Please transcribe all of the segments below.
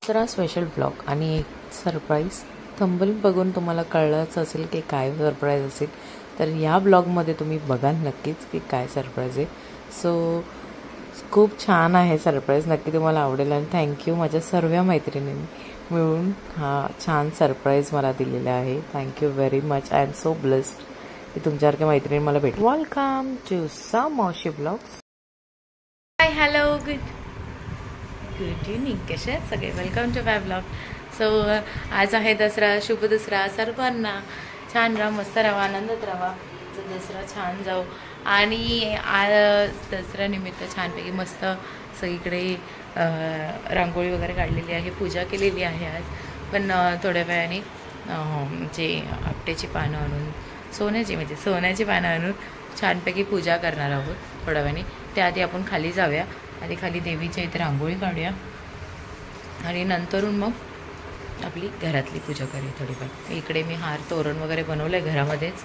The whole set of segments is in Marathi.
दसरा स्पेशल ब्लॉग आणि एक सरप्राईज. थंबनेल बघून तुम्हाला कळलंच असेल की काय सरप्राईज असेल, तर या ब्लॉगमध्ये तुम्ही बघाल नक्कीच की काय सरप्राईज आहे. सो खूप छान आहे सरप्राईज, नक्की तुम्हाला आवडेल. आणि थँक्यू माझ्या सर्व मैत्रिणींनी मिळून हा छान सरप्राईज मला दिलेला आहे. Thank you very much. I am so blessed की तुमच्यासारख्या मैत्रिणी मला भेट. वेलकम टू सम मावशी vlogs. Hi, hello, good evening. कसे आहेत सगळे? Welcome to my vlog. So आज आहे दसरा. शुभ दसरा सर्वांना. छान राहा, मस्त राहा, आनंदात राहा. दसरा छान जाऊ. आणि आज दसऱ्यानिमित्त छानपैकी मस्त सगळीकडे रांगोळी वगैरे काढलेली आहे, पूजा केलेली आहे आज. पण थोड्या वेळाने जे आपट्याची पानं आणून सोन्याची पानं आणून छानपैकी पूजा करणार आहोत थोड्या वेळाने. त्याआधी आपण खाली जाऊया. आधी खाली देवीच्या इथे रांगोळी काढूया आणि नंतरून मग आपली घरातली पूजा करूया थोडीफार. इकडे मी हार तोरण वगैरे बनवलं आहे घरामध्येच.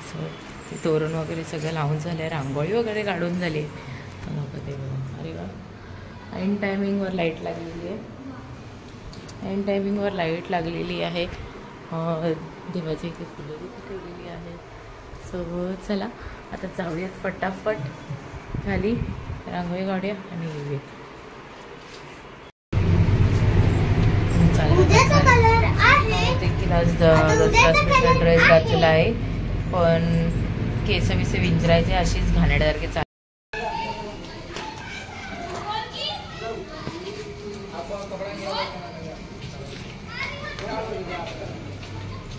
सो ते तोरण वगैरे सगळं लावून झालं आहे, रांगोळी वगैरे काढून झाली आहे. ते बघा, अरे वा, ऐन टायमिंगवर लाईट लागलेली आहे. ऐन टायमिंगवर लाईट लागलेली आहे. देवाची इथे फुलं ठेवलेली आहे. सो चला आता जाऊयात फटाफट खाली, रांगोळी काढूया आणि येऊया. देखील आज दसरा स्पेशल ड्रेस घातलेला आहे, पण केस विंचरायचे अशीच घाणेरड्यासारखे चालू.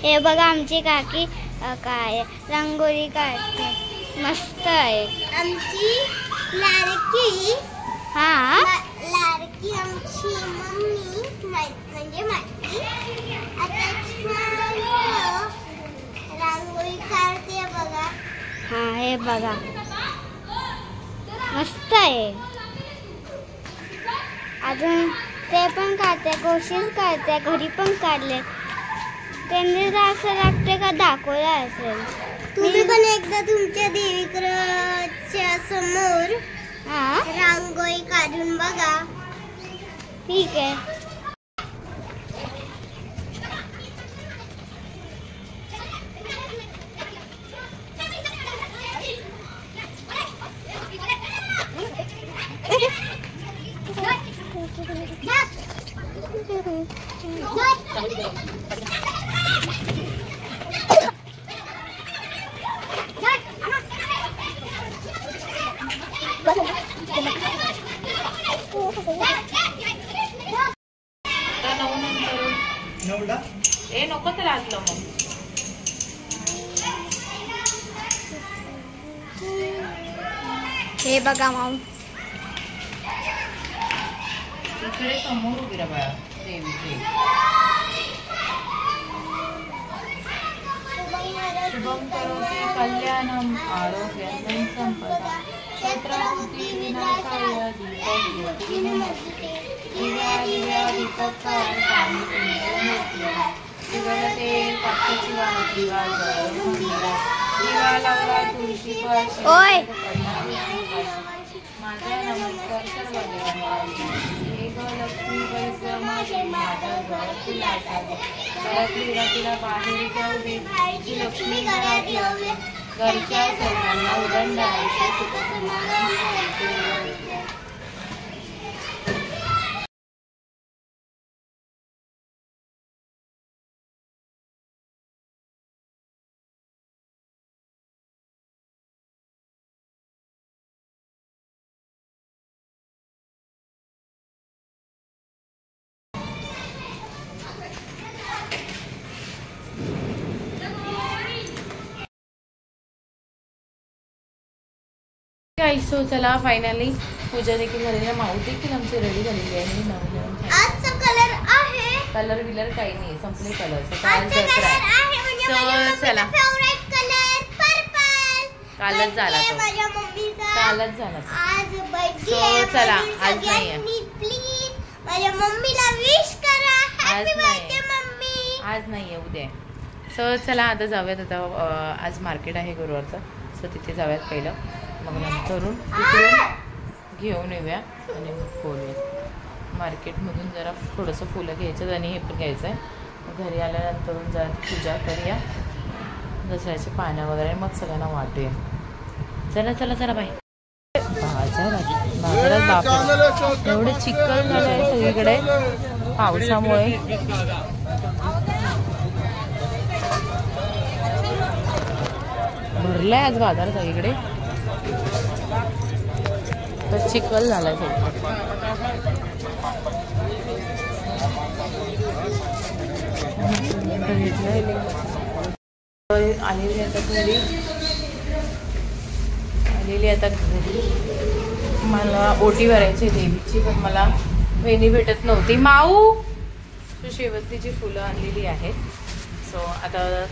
हे बघा आमची काकी काय रांगोळी काढते, मस्त आहे. आमची लाडकी लाडकी आमची मम्मी म्हणजे माझी आता रांगोळी काढते बघा. हा, हे बघा मस्त आहे. अजून ते पण काढते, कोशिश काढते, घरी पण काढले. त्यांनी असं लागते का दाखवलं असेल. तुम्ही पण एकदा तुमच्या देवीच्या समोर रांगोळी काढून बघा. ठीक आहे. ए नको तर लागलं मग. हे बघा मग इकडे समोर उभी राहा बाळा देवीचे. शुभम करोति कल्याणम आरोग्यं संपदा शत्रुबुद्धि विनाशाय दीपक ज्योती नमोस्तुते. दिव्या दीपकार दिवगते पक्षी दिवा दिवा लावला तुळशी पाशी. माझा नमस्कार सर्व देवांना. एक लक्ष्मी पैसा माझी माझा घर तुला असावे. घरातली तिला बाहेर जाऊ दे. लक्ष्मी घरात येऊ दे. घरच्या सर्वांना उदंड आयुष्य सुख समाधान शांती. सो चला फायनली पूजा देखील झालेली आहे. माऊ देखील आमची रेडी झालेली आहे. आजचा कलर आहे, कलर विलर काही नाही, संपले कलर. सो चला, कालच झाला तो, कालच झाला. सो चला, आज नाही आहे. प्लीज माझ्या मम्मीला विश करा. Happy birthday mummy. आज नाही आहे, उद्या. सो चला आता जाऊयात. आता आज मार्केट आहे गुरुवारचं, सो तिथे जाऊयात पहिलं, मग नंतरून तिकडून घेऊन येऊया आणि मग बोलूया. मार्केटमधून जरा थोडंसं फुलं घ्यायचं आणि हे पण घ्यायचं आहे. घरी आल्यानंतर जरा पूजा करूया, दसऱ्याचे पानं वगैरे, मग सगळ्यांना वाटूया. चला चला चला बाई. बाजारात बापरे एवढे चिखल झालं आहे सगळीकडे पावसामुळे. भरलाय आज बाजार सगळीकडे, तर चिखल झालाय सगळीकडे. आलेली आता घरी, आलेली आता घरी. मला ओटी भरायची देवीची, पण मला वेणी भेटत नव्हती. माऊ शेवंतीची फुलं आणलेली आहेत. सो आता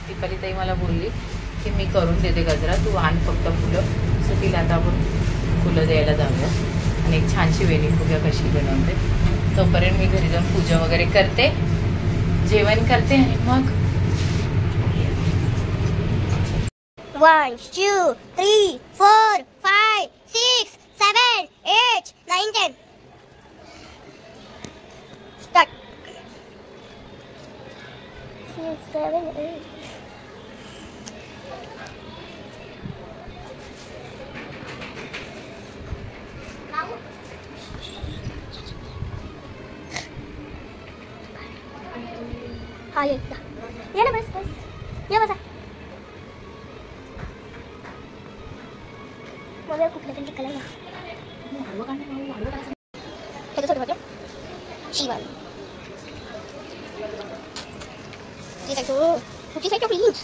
दीपाली ताई मला बोलली की मी करून देते गजरा, तू आण फक्त फुलं. सो तिला आता आपण फुलं द्यायला जाऊया आणि एक छानशी वेणी बघूया कशी बनवते. तोपर्यंत मी घरी जाऊन पूजा वगैरे करते, जेवण करते आणि मग 1 2 3 4 5 6 7 8 9 10 स्टार्ट. 6 7 8 हा ये ना बस ये बसा. मला कुठला तरी कलर ना हे तर बघा शिवाल ये देखो कुठे side please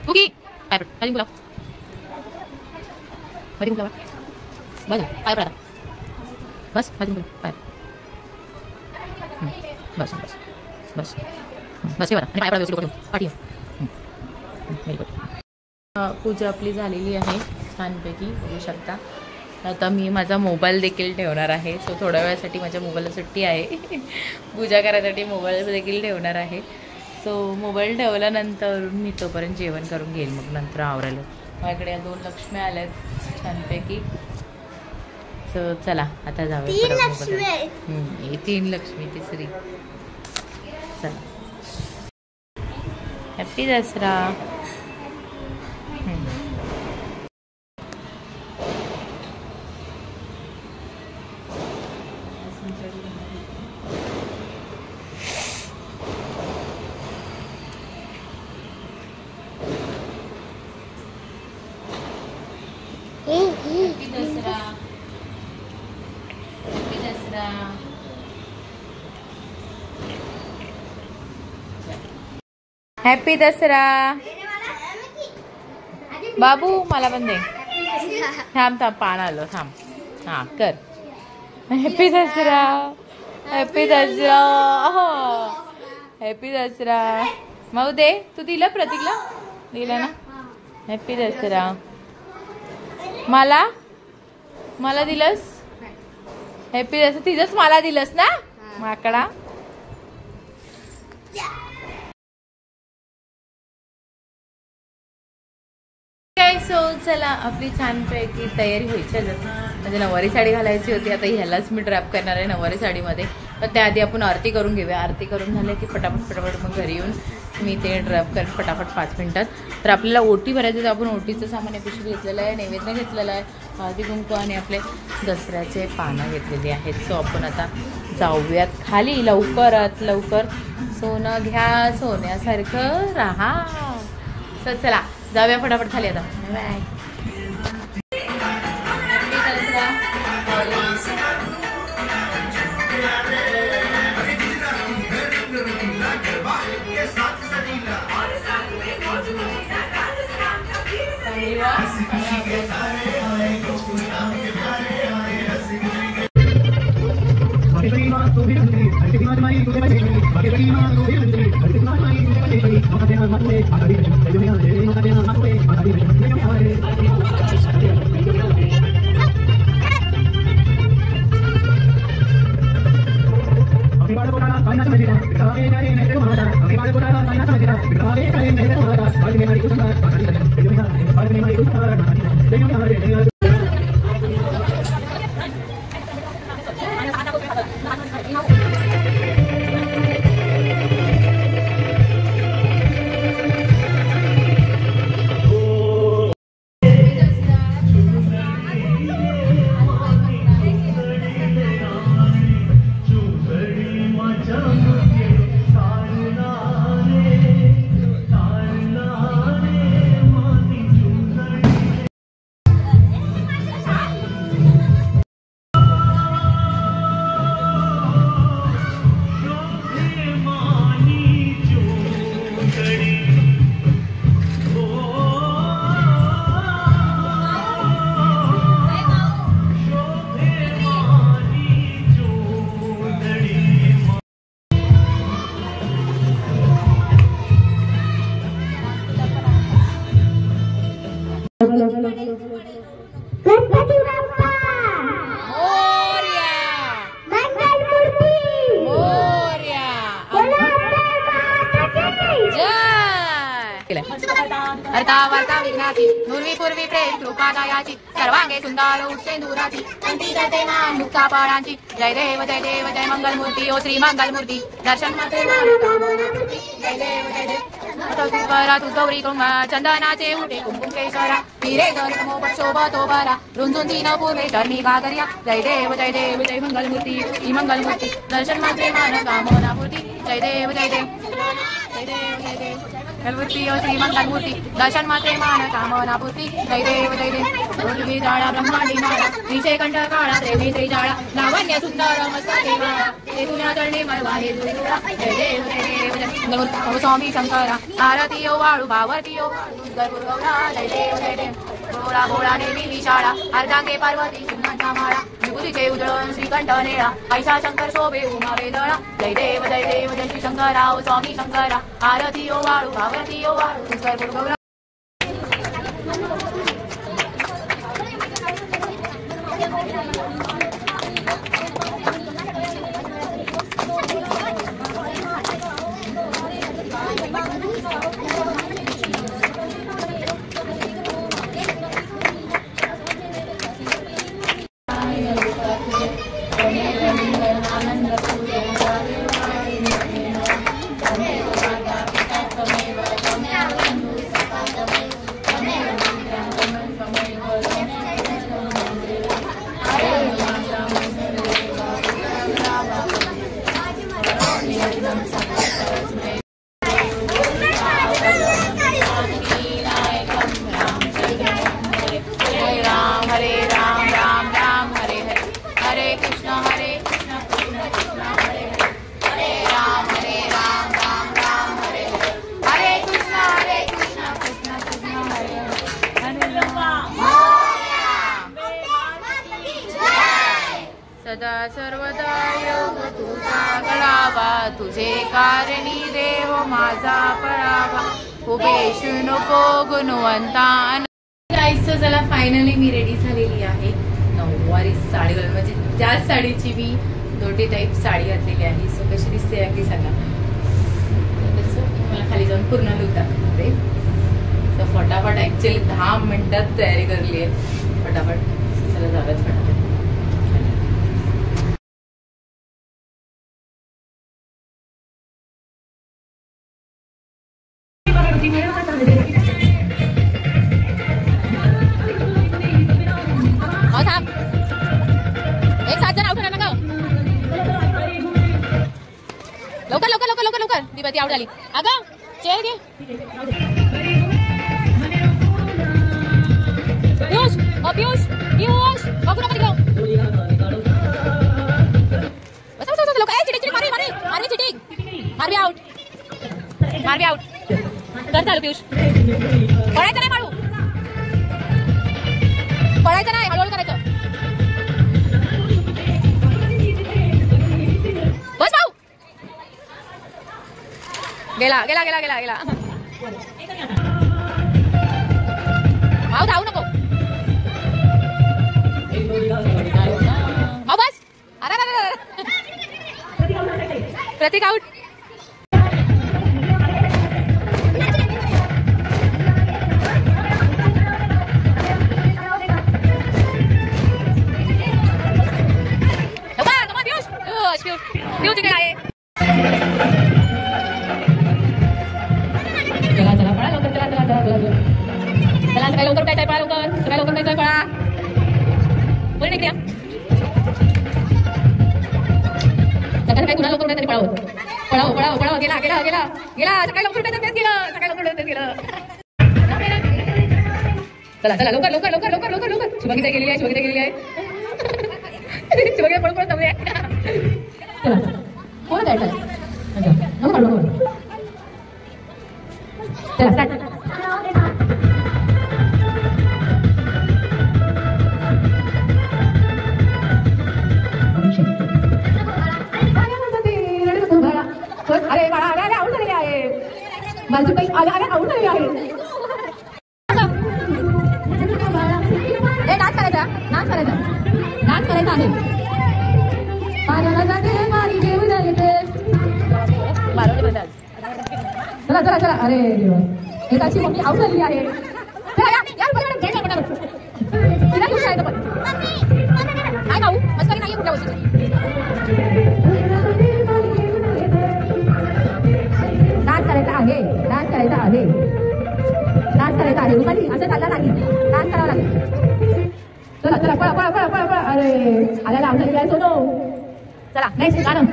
Cookie, air, tadi pulang. Mari pulang. Banyak, air berapa? Bas, mari pulang. Air. Bas, bas, bas. Bas ya, ini air berapa sih? Party. Very good. पूजा आपली झालेली आहे छानपैकी, बघू शकता. आता मी माझा मोबाईल देखील ठेवणार आहे. सो थोड्या वेळासाठी माझ्या मोबाईलला सुट्टी आहे. पूजा करायसाठी मोबाईल देखील ठेवणार आहे. सो मोबाईल ठेवल्यानंतर मी तोपर्यंत जेवण करून घेईल, मग नंतर आवरायला. माझ्याकडे या 2 लक्ष्मी आल्यात छानपैकी. सो चला आता जाऊया. 3 लक्ष्मी तिसरी. चला, हॅपी दसरा. हॅपी दसरा. बाबू मला पण दे. थांब थांब, पान आलो, थांब. हा कर. Happy Dussehra, happy Dussehra, happy Dussehra. माऊ दे. तू दिलं प्रतीकला? दिलं ना. हॅपी दसरा. मला दिलंस हॅपी दसरा. तिथंच मला दिलंस ना माकडा. सो चला, आपली छानपैकी तयारी व्हायची. म्हणजे नऊवारी साडी घालायची होती. आता ह्यालाच मी ड्रॅप करणार आहे नऊवारी साडीमध्ये. पण त्याआधी आपण आरती करून घेऊया. आरती करून झाले की फटाफट मग घरी येऊन मी ते ड्रॅप करेन फटाफट 5 मिनिटात. तर आपल्याला ओटी भरायचं, तर आपण ओटीचं सामान पिशवी घेतलेलं आहे, नैवेद्य घेतलेलं आहे, हळदी कुंकू आणि आपले दसऱ्याचे पानं घेतलेली आहेत. सो आपण आता जाऊयात खाली लवकरात लवकर. सोनं घ्या, सोन्यासारखं राहा. सो चला जाऊया फटाफट खाली आता. बाय. गणपती बाप्पा मोरया मंगल मूर्ती मोरया जय अर्धा वार्ता विघ्नाची नुर्वी पूर्वी प्रेम कृपादायाची सर्वांगे सुंदर उच्चेंदुराची कंठी करते मान मुक्ता पाळांची जय देव जय मंगल मूर्ती ओ श्री मंगल मूर्ती दर्शन मात्रे जय देव तुझ गौरी कुंभ चंदनाचे उठे कुंकुम केशरा पिरे नमो शोभतो बरा रुंजून तीन पूर्वे चरणी भागर्या जय देव जय मंगल मूर्ती श्री मंगल मूर्ती दर्शन मात्रे मान कामना मूर्ती जय देव मूर्ती ओ श्री मंगल मूर्ती दर्शन मात्रे मान कामना पूर्ती जय देव पृथ्वी जाळा ब्रह्मांडी माळा विषय कंठ काळा प्रेमी श्री जाळा लावण्य सुंदर मस्तके माळा ते तुझ्या चरणी मळवाहे जय देव स्वामी शंकरा आरती ओ वाळू भावती ओ गौरा जय देव भोळा भोळा देवी विशाळा अर्धांगे पार्वती सिंहाच्या माळा विभूतीचे उजळण श्रीकंठ नेळा ऐसा शंकर शोभे उमा वेदळा जय देव जय श्री शंकरा ओ स्वामी शंकरा आरती ओ वाळू भावती ओ वाळू गौरा सदा सर्वदा योग तुझा गळावा तुझे कारणी देव माझा पळावा उभेशू नको गुणवंता. गाईस चला फायनली मी रेडी झालेली आहे. नऊवारी साडी घालून म्हणजे त्याच साडीची मी दोटी टाईप साडी घातलेली आहे. सो कशी दिसते अगदी सांगा. मला खाली जाऊन पूर्ण लुक दाखवते. तर फटाफट ऍक्च्युअली 10 मिनिटात तयारी करली आहे. फटाफट चला जाऊयात फटाफट. एक 7 जण आउट होणार ना ग. लवकर लवकर लवकर लवकर लवकर. दीपा आउट झाली. अगं चेअर घे. पियुष पियुष पियुष बघू नका तिकडं. बस बस बस लवकर. चिटिंग मारवी मारवी मारवी चिटिंग मारवी आउट मारवी आउट. कर चालू पियुष. पळायचं नाही मारू. पळायचं नाही हळूहळू करायचं. बस भाऊ. गेला गेला गेला गेला गेला. भाऊ धावू नको. भाऊ बस. अरे प्रतीक आउट. तिकडे आहे. चला चला पळा लवकर. चला चला चला चला चला सकाळी लवकर उठायचंय. पळा लवकर. सकाळी लवकर उठायचंय. पळा बोल नाही. सकाळी कुणाला लवकर उठायचं पळावं. पळावं पळावं पळावं. गेला गेला गेला गेला. सकाळी लवकर उठायचं तेच गेलं. सकाळी लवकर उठायचं तेच गेलं. चला चला लवकर लवकर लवकर लवकर लवकर लवकर. शुभगीता गेलेली आहे. शुभगीता गेलेली आहे. शुभगीता पळून पळून थांबली आहे. चला कोण जायचं नको नको. चला स्टार्ट. अरे बाळा अरे अरे आऊट झालेले आहे. माझी काही अरे अरे आऊट झालेली आहे. डान्स करायचा. डान्स करायचा. डान्स करायचा आहे. चला चला चला. अरे एकाची मम्मी आऊट झालेली आहे. चला या या पटापट. तिला घेऊन जायचं पण नाही खाऊ. मस्करी नाहीये कुठल्या वस्तूची. डान्स करायचा आहे. डान्स करायचा आहे. डान्स करायचा आहे. रुपाली असं चालला नाही. डान्स करावा लागेल. चला चला पळा पळा पळा पळा पळा. अरे आल्याला आऊट झालेली आहे सोनो. चला नेक्स्ट गाणं.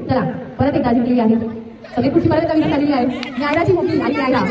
चला परत एकदा जिंकलेली आहे. सगळी खुशी परत कविता झालेली आहे. न्यायाची मुलगी आणि न्यायला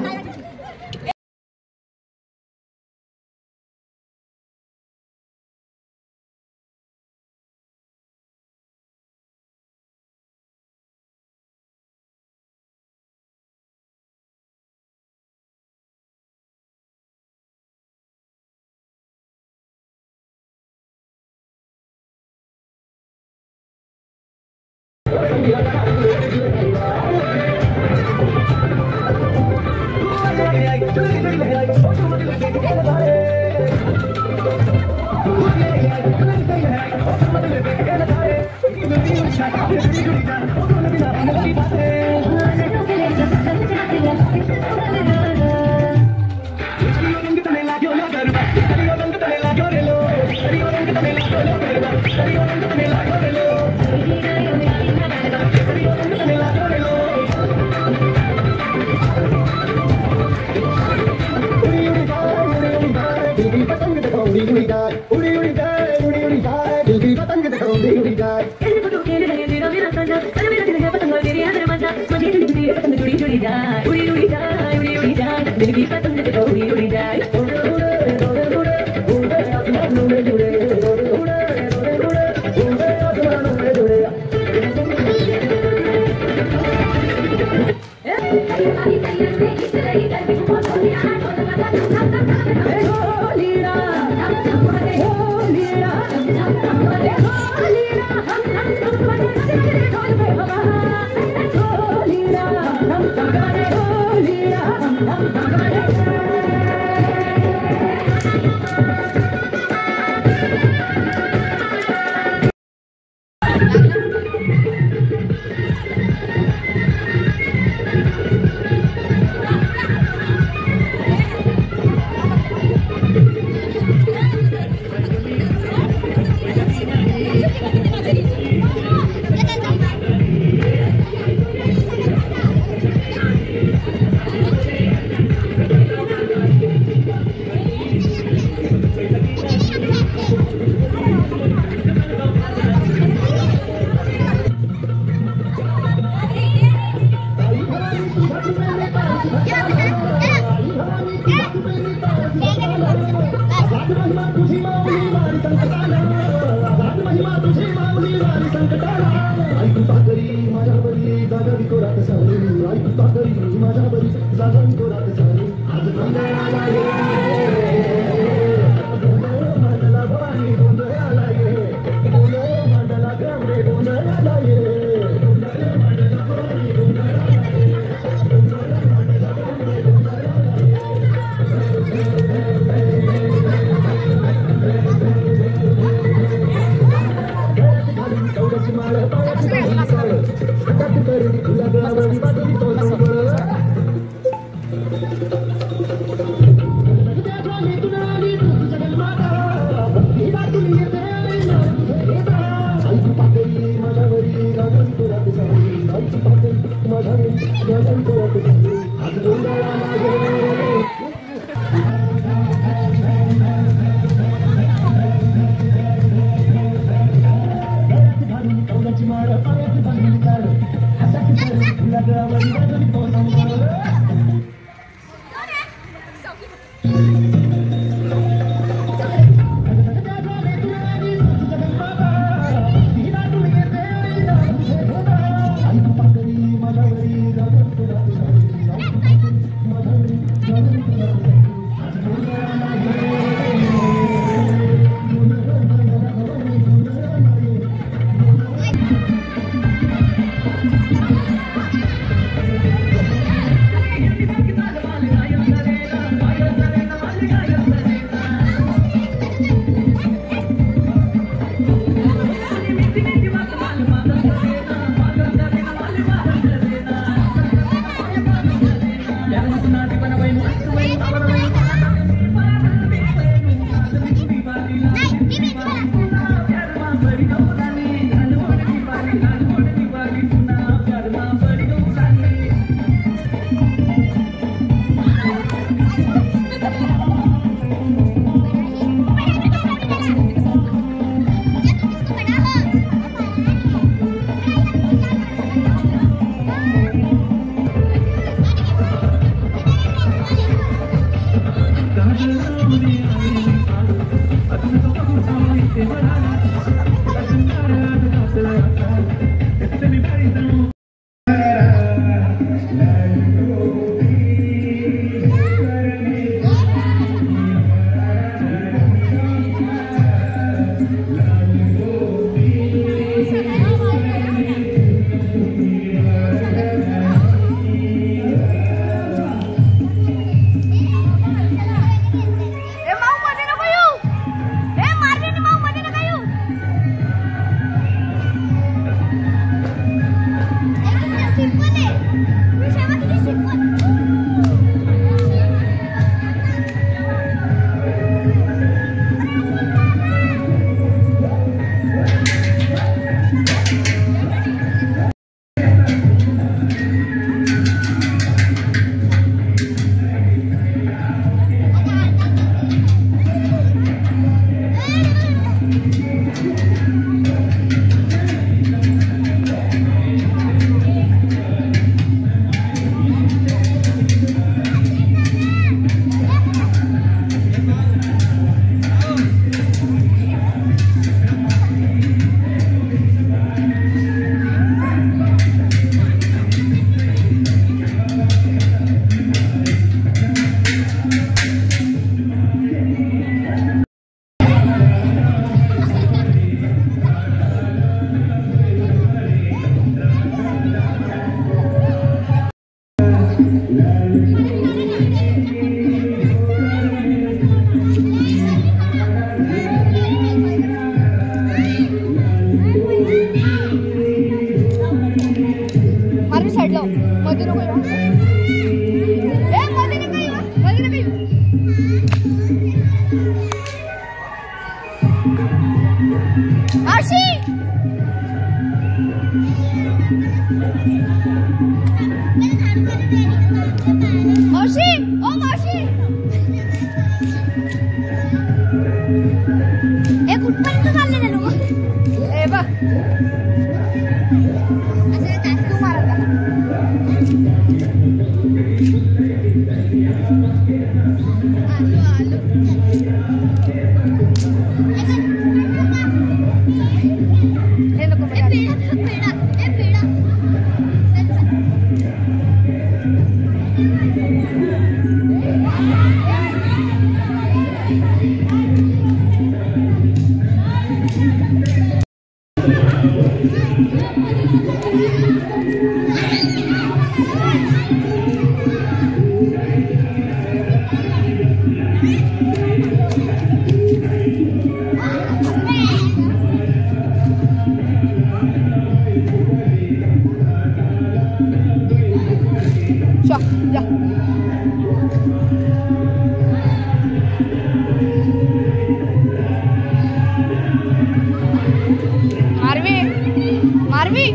आर्मी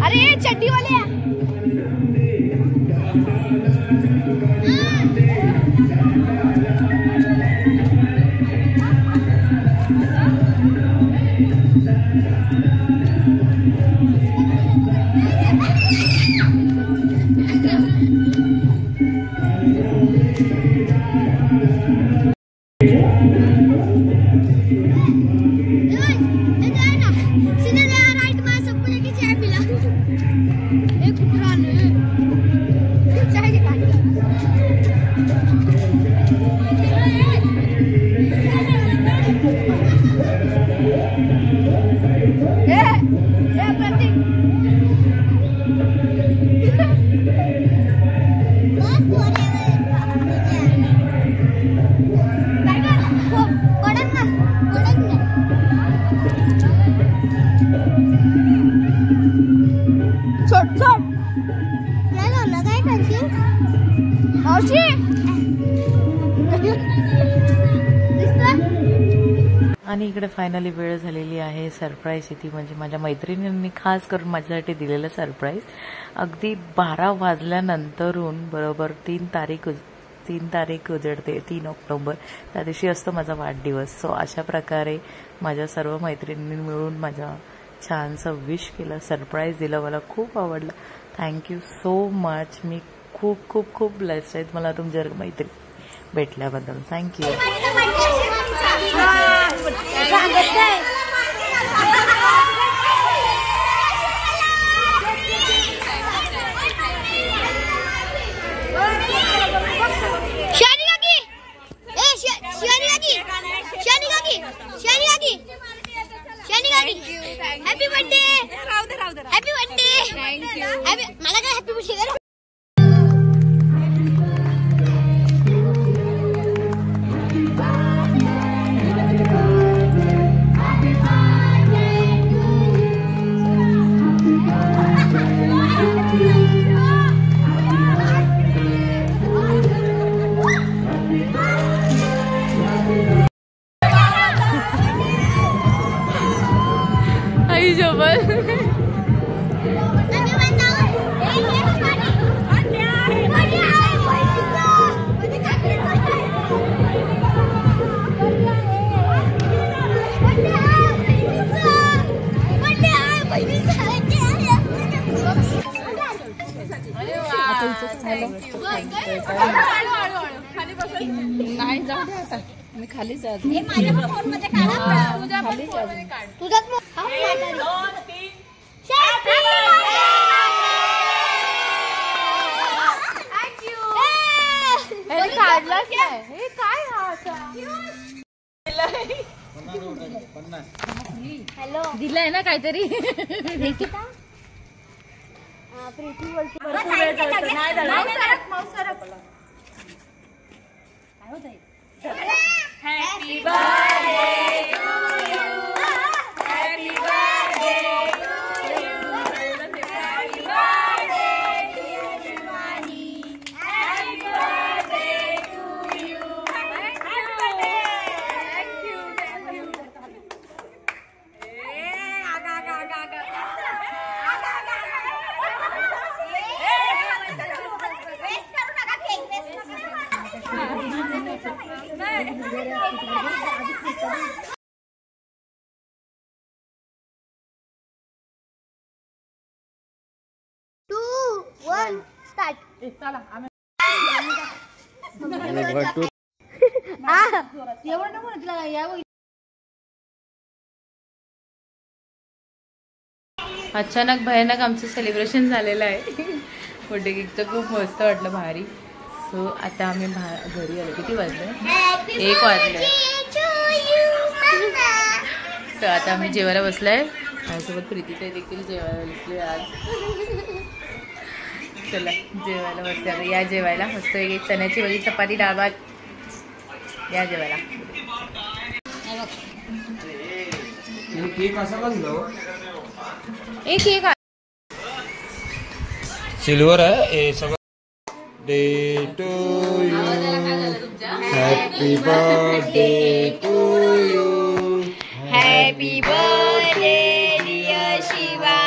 अरे चड्डी वाले आणि इकडे फायनली वेळ झालेली आहे सरप्राईज ती म्हणजे माझ्या मैत्रिणींनी खास करून माझ्यासाठी दिलेलं सरप्राईज. अगदी 12 वाजल्यानंतरून बरोबर 3 तारीख उजडते 3 ऑक्टोबर त्या दिवशी असतो माझा वाढदिवस. सो अशा प्रकारे माझ्या सर्व मैत्रिणींनी मिळून माझा छानसं विश केलं, सरप्राईज दिलं. मला खूप आवडलं. Thank you so much. मी खूप खूप खूप ब्लेस्ड आहेत मला तुमच्या मैत्रिणी भेटल्याबद्दल. Thank you. Happy birthday. Happy birthday. मला काय हॅपी बर्थडे. आई जबल नाही जाऊ दे आता मी खाली जातो. काढलाच नाही हे काय हॅलो दिलंय ना काहीतरी. प्रीती बोलते. Happy birthday to you. Happy birthday to you. Happy birthday to Shivani. Happy birthday to you. अचानक भयानक आमचं सेलिब्रेशन झालेलं आहे. बर्थडे केकचं खूप मस्त वाटलं, भारी. सो आता आम्ही घरी आलो. किती वाजले? 1 वाजले. सो आता आम्ही जेवायला बसलोय. माझ्यासोबत प्रीतीताई देखील जेवायला बसले आज. चला जेवायला बसले आता. या जेवायला मस्त एक चण्याची भाजी, चपाती, डाळ भात. या जेवायला. एक केक सिल्वर है सगळं. Day to you. Happy birthday to you. Happy birthday dear Shiva.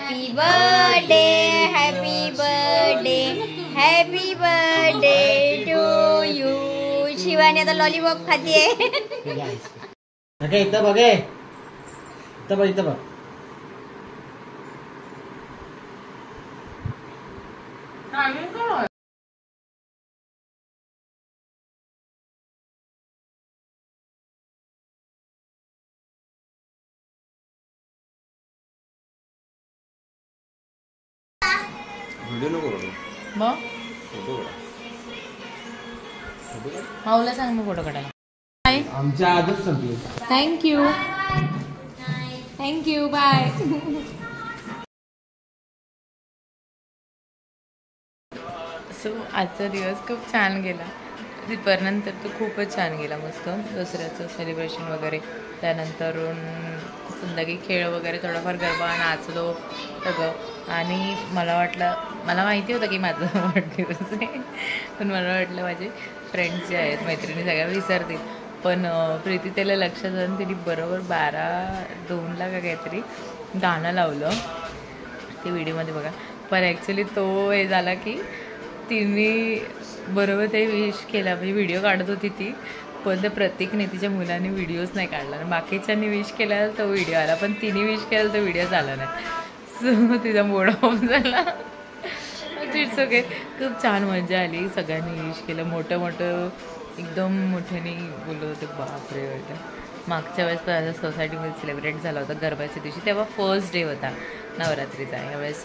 Happy birthday happy birthday happy birthday to you. Shivani आता लॉलीपॉप खातीये. इथं बघ इथं बघ इथं बघ. व्हिडिओ नको करू. मग फोटो काढा. माऊला सांग मग फोटो काढायला. आमच्या आजच संपली. Thank you thank you bye. सो आजचा दिवस खूप छान गेला. दुपारनंतर तो खूपच छान गेला. मस्त दसऱ्याचं सेलिब्रेशन वगैरे, त्यानंतरून संध्याकाळी खेळ वगैरे, थोडाफार गरबा, नाचलो सगळं. आणि मला माहिती होतं की माझा वाढदिवस आहे, पण मला वाटलं माझे फ्रेंड्स जे आहेत, मैत्रिणी सगळ्या विसरतील. पण प्रीती त्याला लक्षात आणून तिने बरोबर 12:02 का काहीतरी गाणं लावलं. ते व्हिडिओमध्ये बघा. पण ॲक्च्युली तो हे झाला की तिने बरोबर ते विश केला. म्हणजे व्हिडिओ काढत होती ती, पण त्या प्रत्येकने तिच्या मुलांनी व्हिडिओज नाही काढला. आणि बाकीच्यांनी विश केला तो व्हिडिओ आला, पण तिने विश केला तो व्हिडिओ आला नाही. सो तिचा मूड ऑफ झाला. It's okay. खूप छान मजा आली. सगळ्यांनी विश केलं. मोठं एकदम मोठ्याने बोलत होते. बापरे वाटतं. मागच्या वेळेस पण आता सोसायटीमध्ये सेलिब्रेट झाला होता गरबाच्या दिवशी, तेव्हा फर्स्ट डे होता नवरात्रीचा. यावेळेस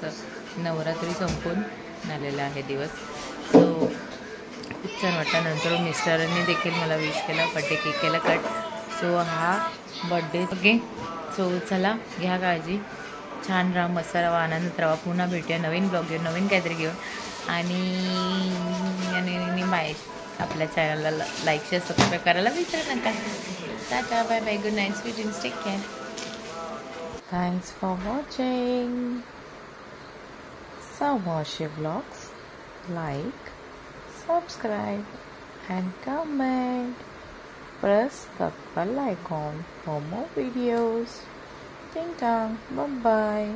नवरात्री संपून आलेला आहे दिवस. सो खूप छान वाटतं. नंतर मिस्टरांनी देखील मला विश केला, बड्डे केक केला कट. सो हा बड्डे ओके. सो चला, घ्या काळजी, छान राहा, मस्त राहा, आनंदात राहा. पुन्हा भेटूया नवीन ब्लॉग घेऊन, नवीन काहीतरी घेऊन. आणि बाय. आपल्या चॅनलला लाईक शेअर सबस्क्राईब करायला विसरू नका. Tata bye bye. Good night sweet dreams. Take care. Thanks for watching Sawashi Vlogs. Like, subscribe and comment. Press the bell icon for more videos. Ding dong. Bye bye.